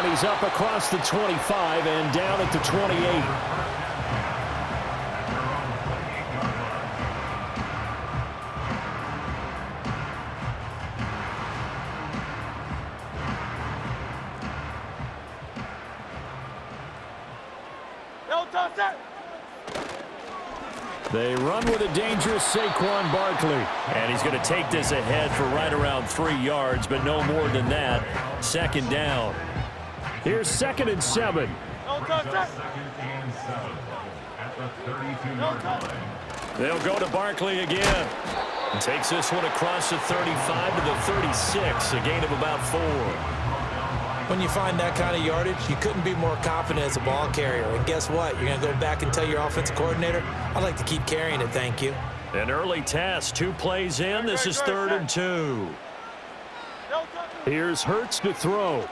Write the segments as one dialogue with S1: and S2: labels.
S1: And he's up across the 25 and down at the 28. They run with a dangerous Saquon Barkley.
S2: And he's going to take this ahead for right around 3 yards, but no more than that. Second down.
S1: Here's 2nd and 7. They'll go to Barkley again.
S2: Takes this one across the 35 to the 36, a gain of about 4.
S3: When you find that kind of yardage, you couldn't be more confident as a ball carrier. And guess what? You're going to go back and tell your offensive coordinator, I'd like to keep carrying it, thank you.
S2: An early test, 2 plays in. This is 3rd and 2.
S1: Here's Hurts to throw.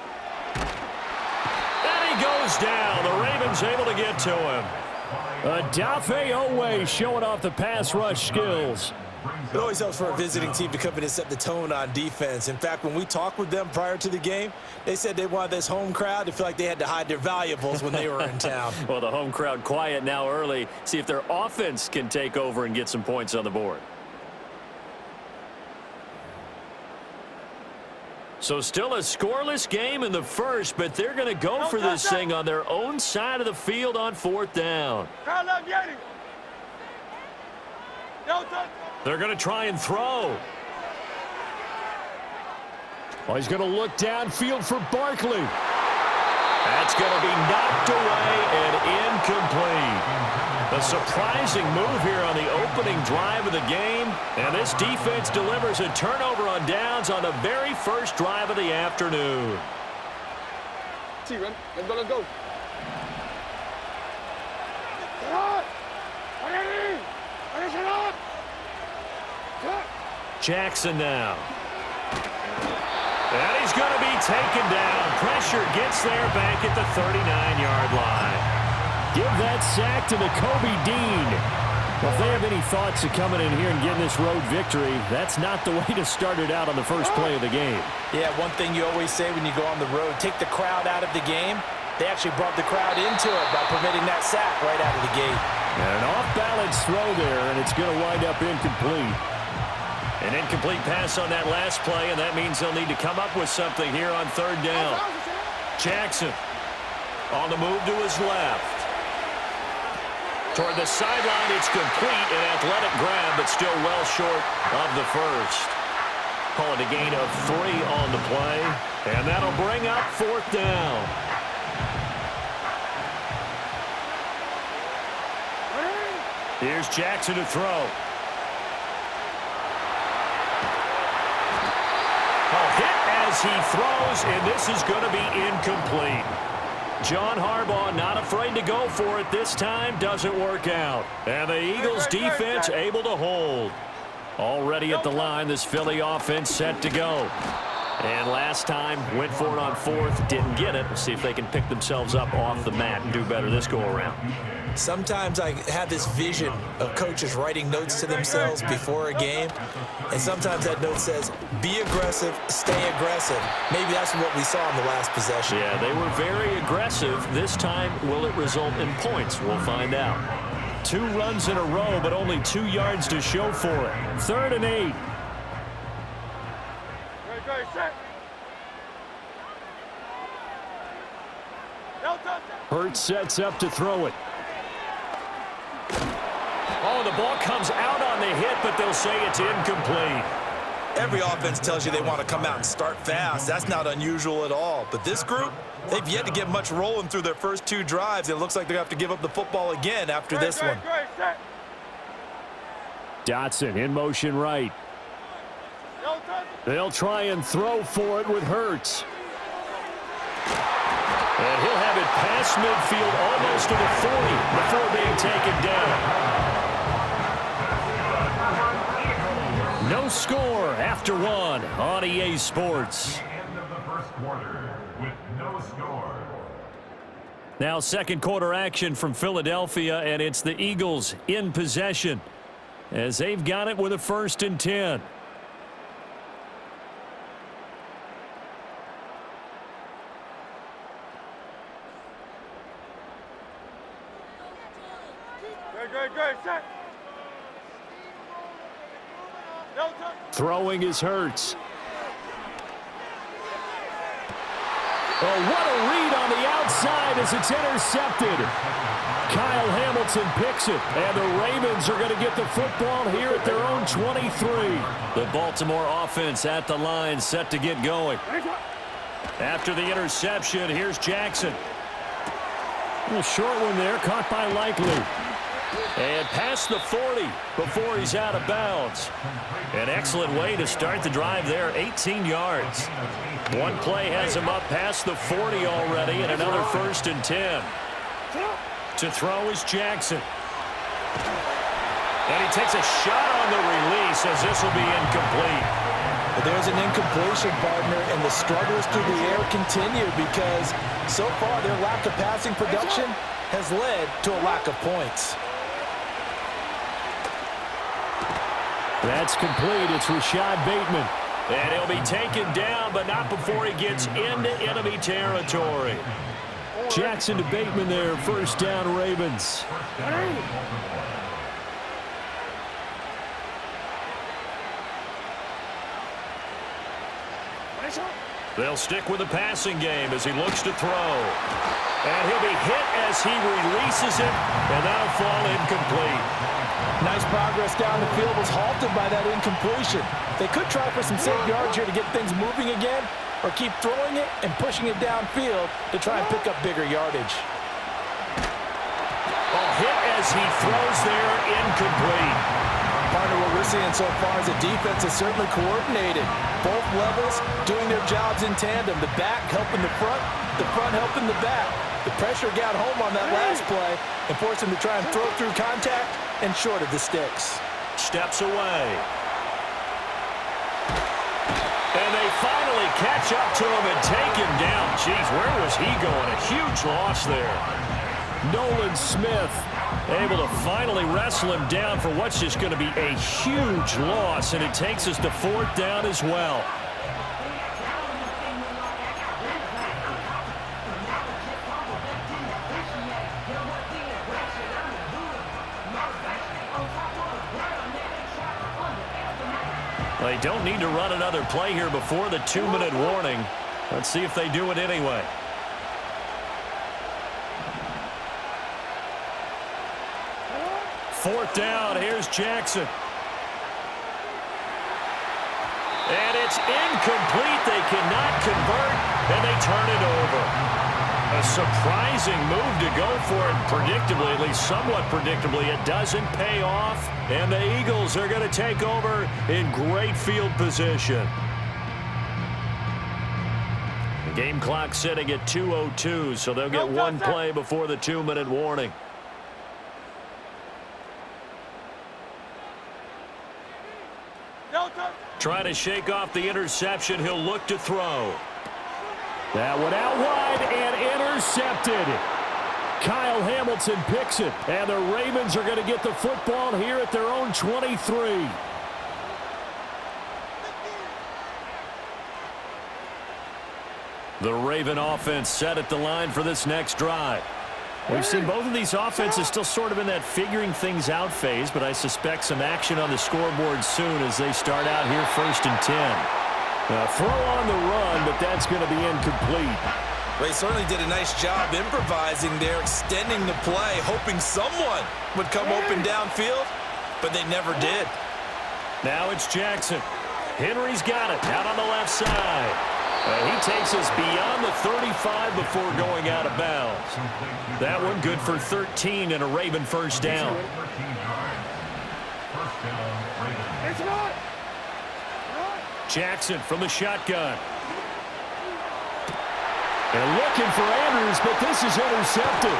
S2: And he goes down. The Ravens able to get to him.
S1: Odafe Oweh showing off the pass rush skills.
S3: It always helps for a visiting team to come in and set the tone on defense. In fact, when we talked with them prior to the game, they said they wanted this home crowd to feel like they had to hide their valuables when they were in town.
S2: Well, the home crowd quiet now early. See if their offense can take over and get some points on the board. So still a scoreless game in the first, but they're going to go for this thing on their own side of the field on 4th down. They're going to try and throw.
S1: Oh, he's going to look downfield for Barkley.
S2: That's going to be knocked away and incomplete. A surprising move here on the opening drive of the game. And this defense delivers a turnover on downs on the very first drive of the afternoon.
S4: Let's go.
S2: Jackson now. And he's going to be taken down. Pressure gets there back at the 39-yard line.
S1: Give that sack to Nakobe Dean. Well, if they have any thoughts of coming in here and getting this road victory, that's not the way to start it out on the first play of the game.
S3: Yeah, one thing you always say when you go on the road, take the crowd out of the game. They actually brought the crowd into it by permitting that sack right out of the gate.
S1: And an off-balance throw there, and it's going to wind up incomplete.
S2: An incomplete pass on that last play, and that means they'll need to come up with something here on 3rd down. Jackson on the move to his left. Toward the sideline, it's complete, an athletic grab, but still well short of the first. Call it a gain of 3 on the play, and that'll bring up 4th down. Here's Jackson to throw. Hit as he throws, and this is going to be incomplete. John Harbaugh not afraid to go for it this time. Doesn't work out. And the Eagles defense able to hold. Already at the line, this Philly offense set to go. And last time, went for it on 4th, didn't get it. We'll see if they can pick themselves up off the mat and do better this go-around.
S3: Sometimes I have this vision of coaches writing notes to themselves before a game, and sometimes that note says, be aggressive, stay aggressive. Maybe that's what we saw in the last possession.
S2: Yeah, they were very aggressive. This time, will it result in points? We'll find out.
S1: 2 runs in a row, but only 2 yards to show for it. 3rd and 8. Hurts sets up to throw it.
S2: Oh, the ball comes out on the hit, but they'll say it's incomplete.
S3: Every offense tells you they want to come out and start fast. That's not unusual at all. But this group, they've yet to get much rolling through their first 2 drives. It looks like they're going to have to give up the football again after this one.
S1: Dotson in motion right. They'll try and throw for it with Hurts.
S2: And he'll have it past midfield almost to the 40 before being taken down.
S1: No score after 1 on EA Sports.
S5: End of the first quarter with no score.
S1: Now 2nd quarter action from Philadelphia, and it's the Eagles in possession as they've got it with a 1st and 10. Throwing is Hurts. Oh, what a read on the outside as it's intercepted. Kyle Hamilton picks it, and the Ravens are going to get the football here at their own 23.
S2: The Baltimore offense at the line, set to get going.
S1: After the interception, here's Jackson. A short one there, caught by Likely. And past the 40 before he's out of bounds.
S2: An excellent way to start the drive there, 18 yards. One play has him up past the 40 already, and another 1st and 10.
S1: To throw is Jackson.
S2: And he takes a shot on the release as this will be incomplete.
S3: There's an incompletion, partner, and the struggles through the air continue because so far their lack of passing production has led to a lack of points.
S1: That's complete. It's Rashad Bateman.
S2: And he'll be taken down, but not before he gets into enemy territory.
S1: Jackson to Bateman there. 1st down, Ravens.
S2: They'll stick with the passing game as he looks to throw. And he'll be hit as he releases it, and that'll fall incomplete.
S3: Nice progress down the field was halted by that incompletion. They could try for some safe yards here to get things moving again, or keep throwing it and pushing it downfield to try and pick up bigger yardage.
S2: Hit as he throws there, incomplete.
S3: Partner, what we're seeing so far is the defense is certainly coordinated. Both levels doing their jobs in tandem. The back helping the front helping the back. The pressure got home on that last play and forced him to try and throw through contact and short of the sticks.
S2: Steps away. And they finally catch up to him and take him down. Jeez, where was he going? A huge loss there.
S1: Nolan Smith able to finally wrestle him down for what's just going to be a huge loss, and it takes us to 4th down as well.
S2: They don't need to run another play here before the 2-minute warning. Let's see if they do it anyway.
S1: Fourth down, here's Jackson.
S2: And it's incomplete. They cannot convert, and they turn it over. A surprising move to go for it, predictably, at least somewhat predictably. It doesn't pay off, and the Eagles are going to take over in great field position. The game clock sitting at 2:02, so they'll get one play before the 2-minute warning. Trying to shake off the interception. He'll look to throw.
S1: That one out wide and intercepted. Kyle Hamilton picks it, and the Ravens are going to get the football here at their own 23.
S2: The Raven offense set at the line for this next drive.
S1: We've seen both of these offenses still sort of in that figuring things out phase, but I suspect some action on the scoreboard soon as they start out here 1st and 10. Throw on the run, but that's going to be incomplete.
S3: They certainly did a nice job improvising there, extending the play, hoping someone would come open downfield, but they never did.
S1: Now it's Jackson. Henry's got it out on the left side. He takes us beyond the 35 before going out of bounds.
S2: That one good for 13 and a Raven first down.
S1: Jackson from the shotgun. And looking for Andrews, but this is intercepted.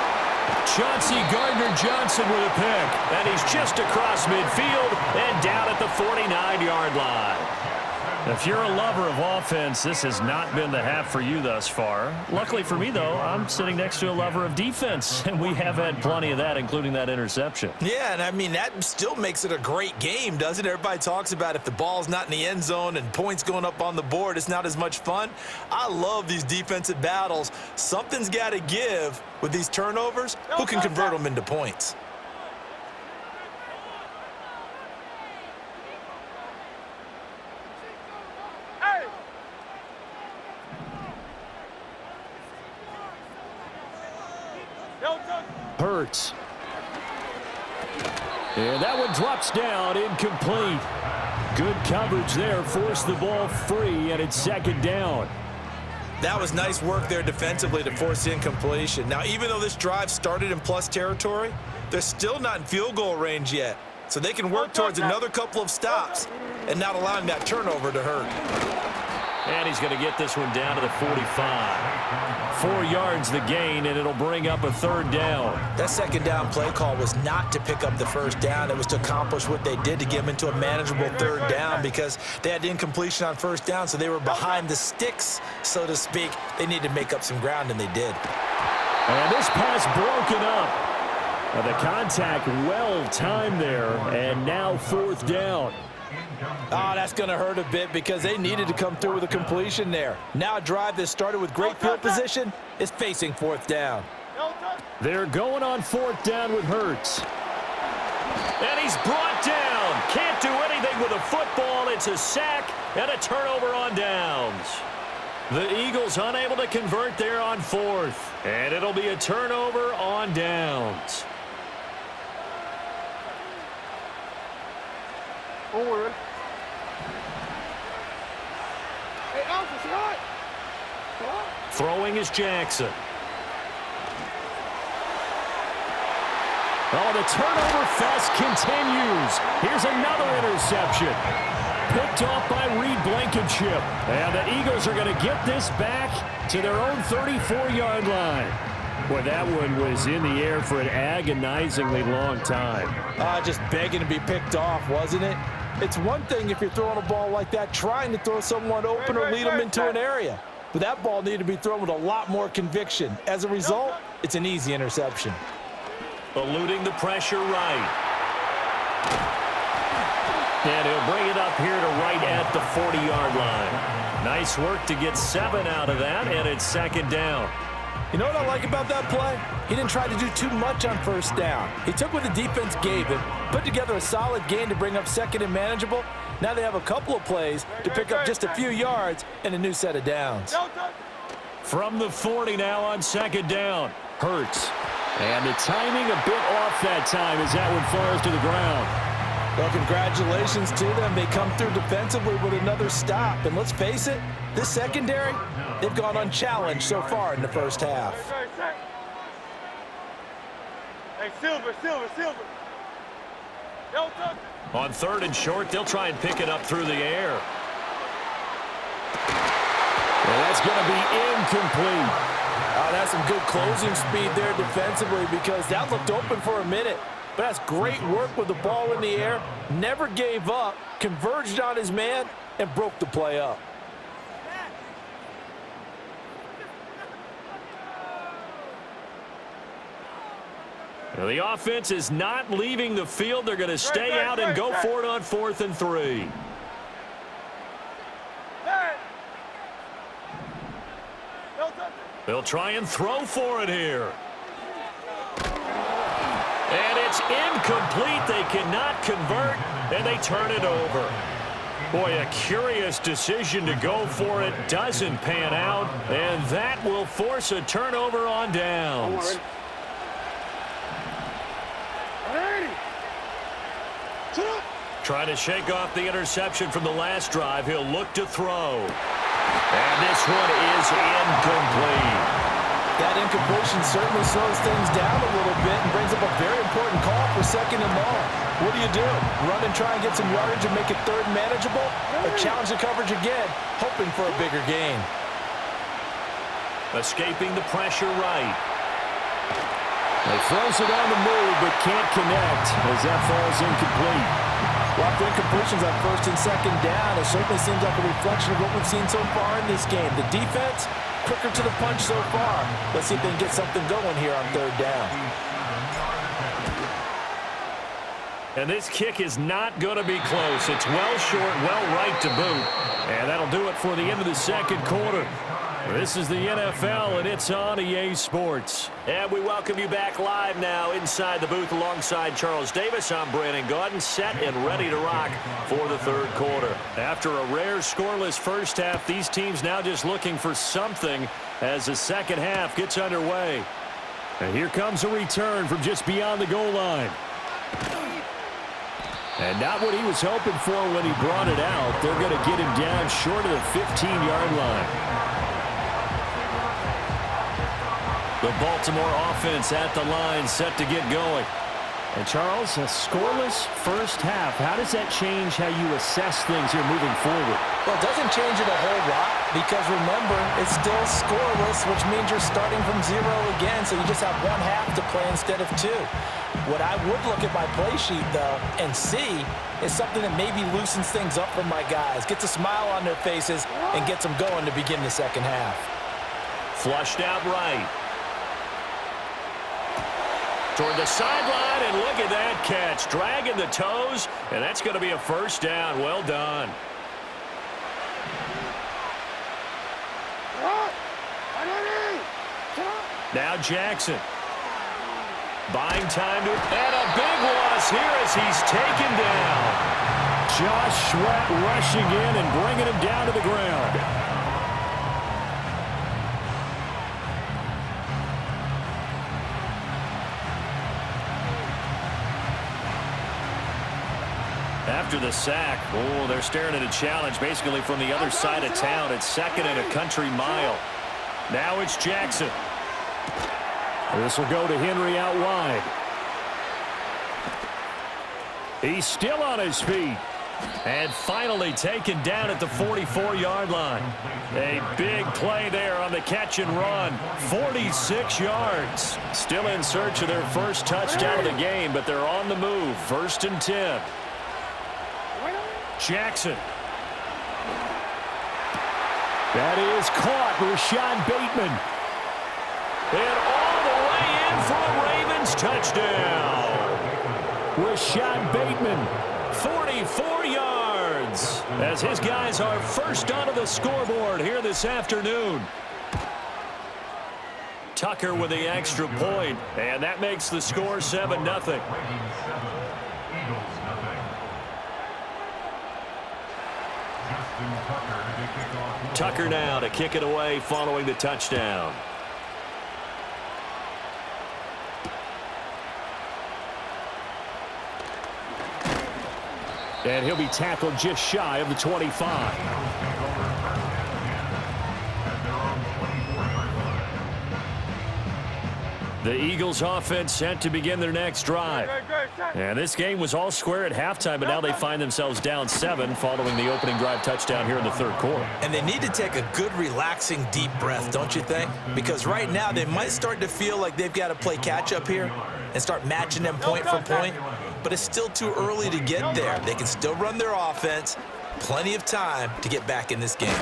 S1: Chauncey Gardner-Johnson with a pick.
S2: And he's just across midfield and down at the 49-yard line.
S1: If you're a lover of offense, this has not been the half for you thus far. Luckily for me, though, I'm sitting next to a lover of defense, and we have had plenty of that, including that interception.
S3: Yeah, and I mean, that still makes it a great game, doesn't it? Everybody talks about if the ball's not in the end zone and points going up on the board, it's not as much fun. I love these defensive battles. Something's got to give with these turnovers. Who can convert them into points?
S1: Hurts. And that one drops down, incomplete. Good coverage there, forced the ball free, and it's second down.
S3: That was nice work there defensively to force the incompletion. Now, even though this drive started in plus territory, they're still not in field goal range yet. So they can work towards another couple of stops and not allowing that turnover to hurt.
S1: And he's going to get this one down to the 45. 4 yards the gain, and it'll bring up a third down.
S3: That second down play call was not to pick up the first down. It was to accomplish what they did to get them into a manageable third down because they had incompletion on first down, so they were behind the sticks, so to speak. They needed to make up some ground, and they did.
S1: And this pass broken up. The contact well timed there, and now fourth down.
S3: Oh, that's going to hurt a bit because they needed to come through with a completion there. Now a drive that started with great field position is facing fourth down.
S1: They're going on fourth down with Hurts. And he's brought down. Can't do anything with a football. It's a sack and a turnover on downs. The Eagles unable to convert there on fourth. And it'll be a turnover on downs.
S4: Forward. Hey, Alpha, shot!
S1: Throwing is Jackson. Oh, the turnover fest continues. Here's another interception. Picked off by Reed Blankenship. And the Eagles are going to get this back to their own 34-yard line. Boy, that one was in the air for an agonizingly long time.
S3: Just begging to be picked off, wasn't it? It's one thing if you're throwing a ball like that, trying to throw someone open or lead them into an area. But that ball needed to be thrown with a lot more conviction. As a result, it's an easy interception.
S1: Eluding the pressure right. And he'll bring it up here to right at the 40-yard line. Nice work to get 7 out of that, and it's second down.
S3: You know what I like about that play? He didn't try to do too much on first down. He took what the defense gave him, put together a solid gain to bring up second and manageable. Now they have a couple of plays to pick up just a few yards and a new set of downs.
S1: From the 40 now on second down. Hurts. And the timing a bit off that time as that one falls to the ground.
S3: Well, congratulations to them. They come through defensively with another stop. And let's face it, this secondary, they've gone unchallenged so far in the first half.
S4: Hey, Silver. Don't touch it.
S1: On third and short, they'll try and pick it up through the air. Well, that's going to be incomplete.
S3: That's some good closing speed there defensively because that looked open for a minute. But that's great work with the ball in the air. Never gave up, converged on his man, and broke the play up.
S1: Well, the offense is not leaving the field. They're going to stay out and go for it on 4th and 3. They'll try and throw for it here. And it's incomplete. They cannot convert, and they turn it over. Boy, a curious decision to go for it. Doesn't pan out, and that will force a turnover on downs. Trying to shake off the interception from the last drive. He'll look to throw. And this one is incomplete.
S3: That incompletion certainly slows things down a little bit and brings up a very important call for second and long. What do? Run and try and get some yardage and make it third manageable? Or challenge the coverage again, hoping for a bigger gain?
S1: Escaping the pressure right. He throws it on the move but can't connect as that falls incomplete.
S3: Well, after incompletions on first and second down, it certainly seems like a reflection of what we've seen so far in this game. The defense, quicker to the punch so far. Let's see if they can get something going here on third down.
S1: And this kick is not going to be close. It's well short, well right to boot. And that'll do it for the end of the second quarter. This is the NFL, and it's on EA Sports. And we welcome you back live now inside the booth alongside Charles Davis. I'm Brandon Gaudin, set and ready to rock for the third quarter. After a rare scoreless first half, these teams now just looking for something as the second half gets underway. And here comes a return from just beyond the goal line. And not what he was hoping for when he brought it out. They're going to get him down short of the 15-yard line. The Baltimore offense at the line, set to get going. And Charles, a scoreless first half. How does that change how you assess things here moving forward?
S3: Well, it doesn't change it a whole lot because, remember, it's still scoreless, which means you're starting from 0 again, so you just have one half to play instead of 2. What I would look at my play sheet, though, and see is something that maybe loosens things up for my guys, gets a smile on their faces, and gets them going to begin the second half.
S2: Flushed out right. Toward the sideline, and look at that catch. Dragging the toes, and that's going to be a first down. Well done. Now Jackson. Buying time to, and a big loss here as he's taken down.
S1: Josh Sweat rushing in and bringing him down to the ground.
S2: After the sack, oh, they're staring at a challenge basically from the other side of town. It's second and a country mile. Now it's Jackson.
S1: This will go to Henry out wide. He's still on his feet.
S2: And finally taken down at the 44-yard line. A big play there on the catch and run. 46 yards. Still in search of their first touchdown of the game, but they're on the move. 1st and 10. Jackson.
S1: That is caught. Rashad Bateman.
S2: And all the way in for a Ravens touchdown.
S1: Rashad Bateman.
S2: 44 yards. As his guys are first onto the scoreboard here this afternoon. Tucker with the extra point, and that makes the score 7-0. Tucker now to kick it away following the touchdown.
S1: And he'll be tackled just shy of the 25.
S2: The Eagles offense set to begin their next drive. And this game was all square at halftime, but now they find themselves down 7 following the opening drive touchdown here in the third quarter.
S3: And they need to take a good, relaxing, deep breath, don't you think? Because right now they might start to feel like they've got to play catch-up here and start matching them point for point. But it's still too early to get there. They can still run their offense. Plenty of time to get back in this game.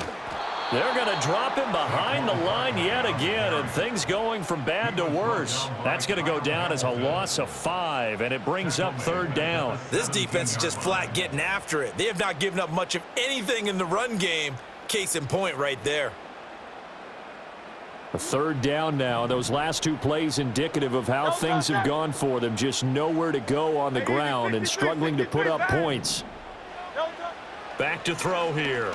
S2: They're going to drop him behind the line yet again, and things going from bad to worse. That's going to go down as a loss of 5, and it brings up 3rd down.
S3: This defense is just flat getting after it. They have not given up much of anything in the run game. Case in point right there.
S1: A 3rd down now. Those last 2 plays indicative of how things have gone for them. Just nowhere to go on the ground and struggling to put up points.
S2: Back to throw here.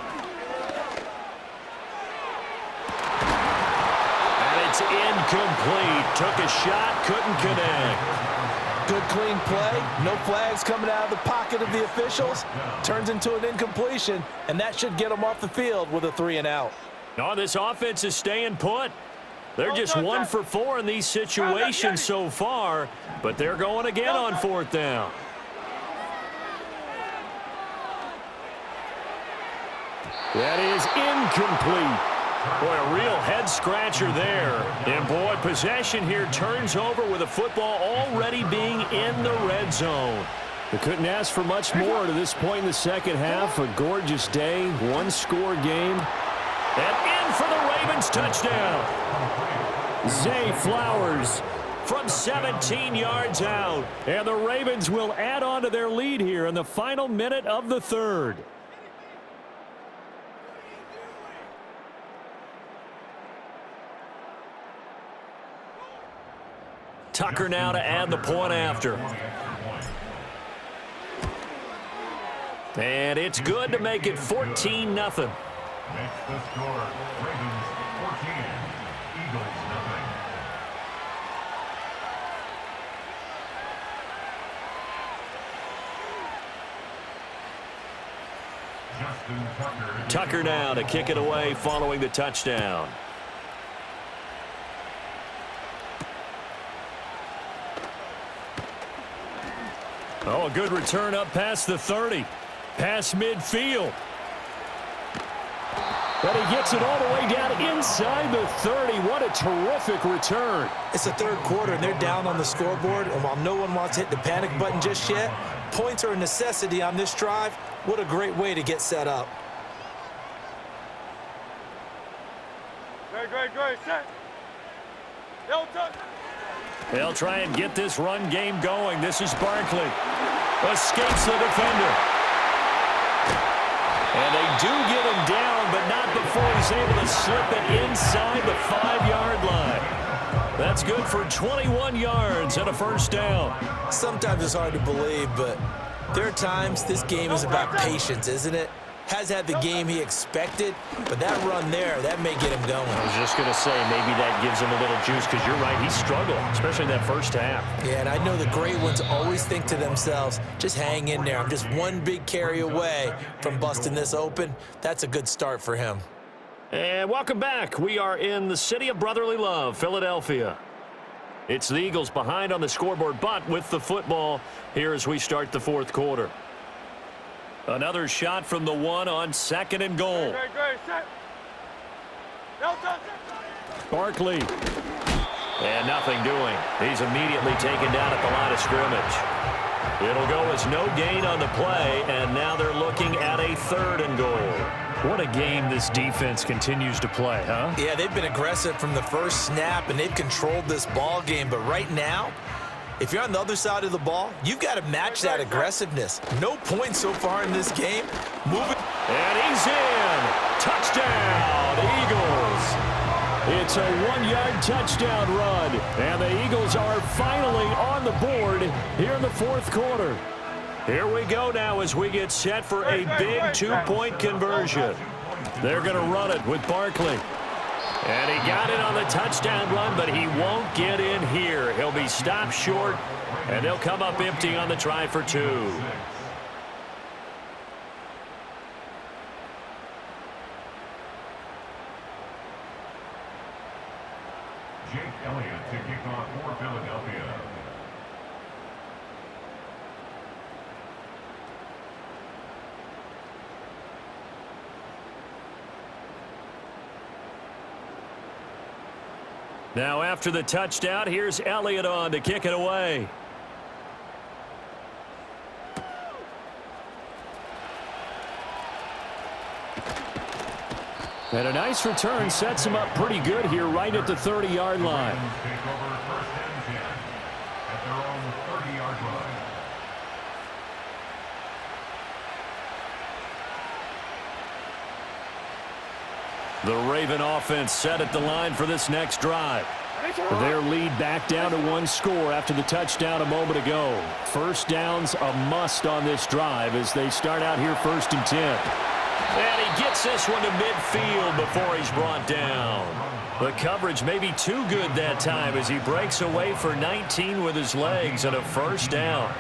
S2: It's incomplete. Took a shot, couldn't connect.
S3: Good clean play. No flags coming out of the pocket of the officials. Turns into an incompletion, and that should get them off the field with a 3-and-out.
S2: No, this offense is staying put. They're just 1 for 4 in these situations so far, but they're going again on 4th down.
S1: That is incomplete.
S2: Boy, a real head-scratcher there. And, boy, possession here turns over with the football already being in the red zone.
S1: They couldn't ask for much more to this point in the second half. A gorgeous day, 1-score game.
S2: And in for the Ravens touchdown.
S1: Zay Flowers
S2: from 17 yards out.
S1: And the Ravens will add on to their lead here in the final minute of the 3rd.
S2: Tucker now to add the point after. And it's good to make it 14-0.
S5: Makes the score Ravens 14, Eagles 0. Austin Tucker.
S2: Tucker now to kick it away following the touchdown. Oh, a good return up past the 30. Past midfield. But he gets it all the way down inside the 30. What a terrific return.
S3: It's the third quarter, and they're down on the scoreboard. And while no one wants to hit the panic button just yet, points are a necessity on this drive. What a great way to get set up.
S4: Great. Set.
S2: They'll try and get this run game going. This is Barkley. Escapes the defender. And they do get him down, but not before he's able to slip it inside the 5-yard line. That's good for 21 yards and a first down.
S3: Sometimes it's hard to believe, but there are times this game is about patience, isn't it? Has had the game he expected, but that run there, that may get him going.
S1: I was just going to say, maybe that gives him a little juice, because you're right, he struggled, especially in that first half.
S3: Yeah, and I know the great ones always think to themselves, just hang in there. I'm just one big carry away from busting this open. That's a good start for him.
S1: And welcome back. We are in the city of brotherly love, Philadelphia. It's the Eagles behind on the scoreboard, but with the football here as we start the fourth quarter. Another shot from the 1 on 2nd and goal.
S4: Great. Set.
S1: Barkley. And nothing doing. He's immediately taken down at the line of scrimmage. It'll go as no gain on the play, and now they're looking at a 3rd and goal. What a game this defense continues to play, huh?
S3: Yeah, they've been aggressive from the first snap, and they've controlled this ball game. But right now, if you're on the other side of the ball, you've got to match that aggressiveness. No points so far in this game. Moving.
S1: And he's in. Touchdown, Eagles. It's a 1-yard touchdown run. And the Eagles are finally on the board here in the fourth quarter. Here we go now as we get set for a big 2-point conversion. They're going to run it with Barkley. And he got it on the touchdown run, but he won't get in here. He'll be stopped short, and they'll come up empty on the try for 2.
S5: Jake Elliott to kick off for Philadelphia.
S1: Now after the touchdown, here's Elliott on to kick it away. And a nice return sets him up pretty good here right at the 30-yard line.
S5: Take over 1st and 10 at their own 30-yard line.
S1: The Raven offense set at the line for this next drive. Their lead back down to 1 score after the touchdown a moment ago. First down's a must on this drive as they start out here 1st and 10. And he gets this one to midfield before he's brought down. The coverage may be too good that time as he breaks away for 19 with his legs and a first down.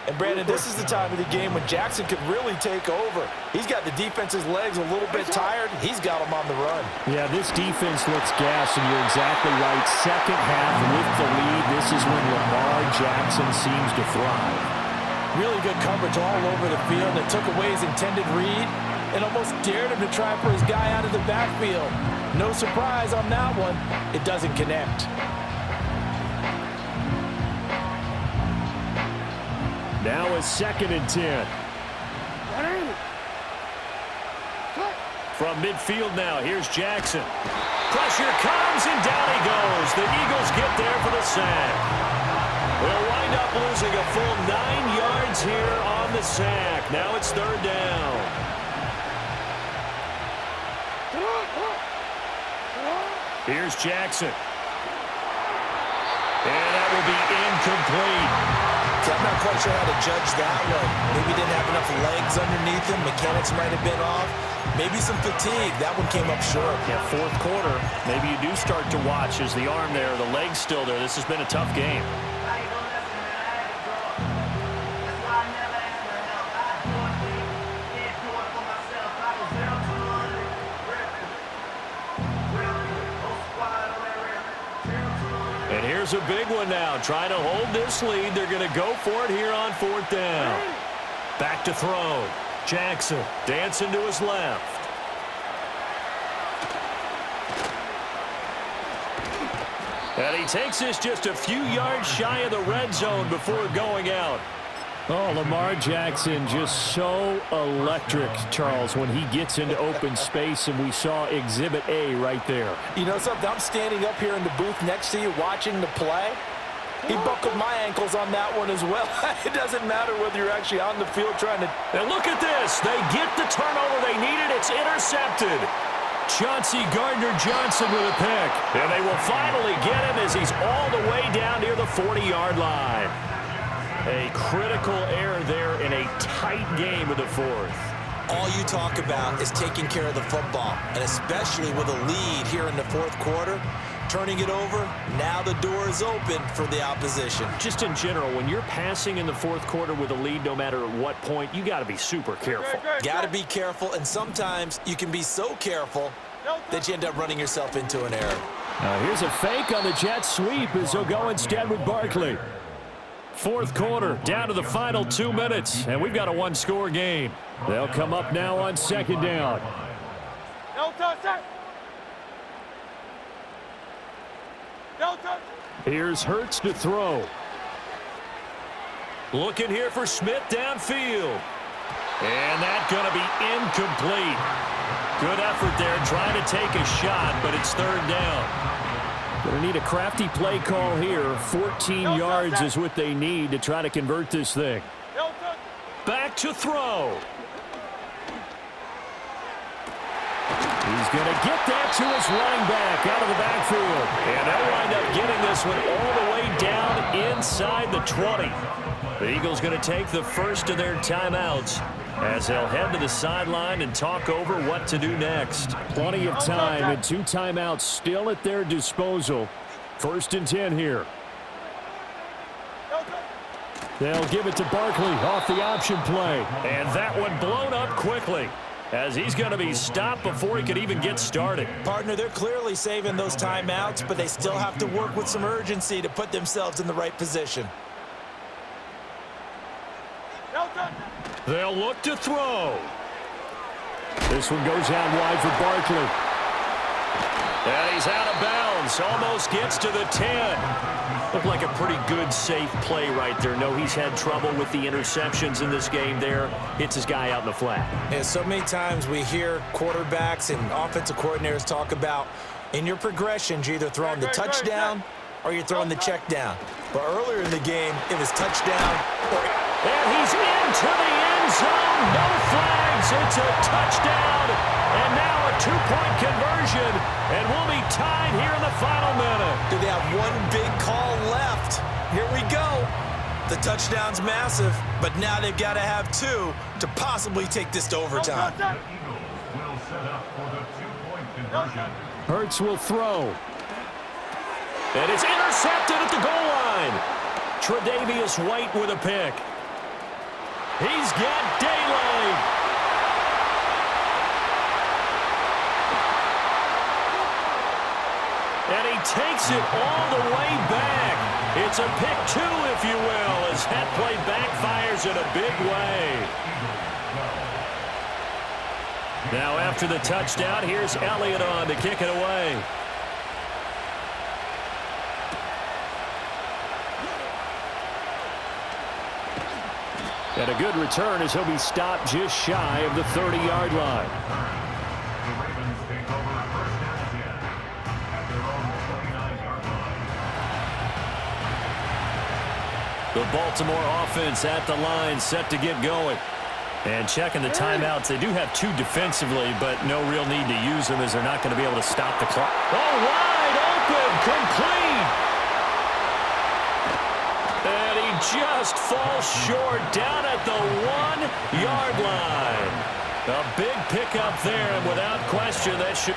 S3: And, Brandon, this is the time of the game when Jackson could really take over. He's got the defense's legs a little bit tired. He's got them on the run.
S1: Yeah, this defense looks gassed, and you're exactly right. Second half with the lead, this is when Lamar Jackson seems to thrive.
S3: Really good coverage all over the field that took away his intended read and almost dared him to try and put his guy out of the backfield. No surprise on that one. It doesn't connect.
S1: Now a 2nd and 10. From midfield now, here's Jackson. Pressure comes, and down he goes. The Eagles get there for the sack. They'll wind up losing a full 9 yards here on the sack. Now it's 3rd down. Here's Jackson. And that will be incomplete.
S3: I'm not quite sure how to judge that one. Maybe didn't have enough legs underneath him. Mechanics might have been off. Maybe some fatigue. That one came up short.
S1: Yeah, fourth quarter, maybe you do start to watch as the arm there, the leg's still there. This has been a tough game.
S2: There's a big one now. Trying to hold this lead. They're going to go for it here on 4th down. Back to throw. Jackson dancing to his left. And he takes this just a few yards shy of the red zone before going out.
S1: Oh, Lamar Jackson just so electric, Charles, when he gets into open space, and we saw Exhibit A right there.
S3: You know something? I'm standing up here in the booth next to you watching the play. He buckled my ankles on that one as well. It doesn't matter whether you're actually on the field trying to...
S2: And look at this. They get the turnover they needed. It's intercepted. Chauncey Gardner-Johnson with a pick. And they will finally get him as he's all the way down near the 40-yard line. A critical error there in a tight game of the 4th.
S3: All you talk about is taking care of the football, and especially with a lead here in the 4th quarter, turning it over, now the door is open for the opposition.
S2: Just in general, when you're passing in the 4th quarter with a lead, no matter at what point, you got to be super careful.
S3: Got to be careful, and sometimes you can be so careful that you end up running yourself into an error.
S1: Here's a fake on the jet sweep as they'll go instead with Barkley. 4th quarter, down to the final 2 minutes, and we've got a one-score game. They'll come up now on 2nd down.
S4: No touch. No touch.
S1: Here's Hurts to throw.
S2: Looking here for Smith downfield. And that's going to be incomplete. Good effort there trying to take a shot, but it's 3rd down.
S1: Going to need a crafty play call here. 14 yards is what they need to try to convert this thing.
S4: No touch.
S2: Back to throw.
S1: He's going to get that to his running back out of the backfield.
S2: And they'll wind up getting this one all the way down inside the 20. The Eagles going to take the first of their timeouts as they'll head to the sideline and talk over what to do next.
S1: Plenty of time and 2 timeouts still at their disposal. 1st and 10 here. They'll give it to Barkley off the option play.
S2: And that one blown up quickly as he's going to be stopped before he could even get started.
S3: Partner, they're clearly saving those timeouts, but they still have to work with some urgency to put themselves in the right position.
S4: No touch.
S2: They'll look to throw.
S1: This one goes out wide for Barkley.
S2: And he's out of bounds. Almost gets to the 10. Looked like a pretty good, safe play right there. No, he's had trouble with the interceptions in this game there. Hits his guy out in the flat.
S3: Yeah, so many times we hear quarterbacks and offensive coordinators talk about in your progressions, you're either throwing the touchdown or you're throwing the check down. But earlier in the game, it was touchdown or...
S2: And he's into the end zone. No flags. It's a touchdown. And now a 2-point conversion. And we'll be tied here in the final minute.
S3: Do they have one big call left? Here we go. The touchdown's massive, but now they've got to have 2 to possibly take this to overtime.
S5: The Eagles will set up for the 2-point conversion.
S1: Hurts will throw.
S2: And it's intercepted at the goal line. Tre'Davious White with a pick. He's got daylight. And he takes it all the way back. It's a pick 2, if you will, as that play backfires in a big way. Now after the touchdown, here's Elliott on to kick it away.
S1: And a good return as he'll be stopped just shy of the 30-yard line.
S5: The Ravens take over 1st and 10 at their own 29-yard line.
S2: The Baltimore offense at the line, set to get going. And checking the timeouts, they do have 2 defensively, but no real need to use them as they're not going to be able to stop the clock. Oh, wide open, complete. And he just falls short down at the 1-yard line. A big pickup there, and without question, that should...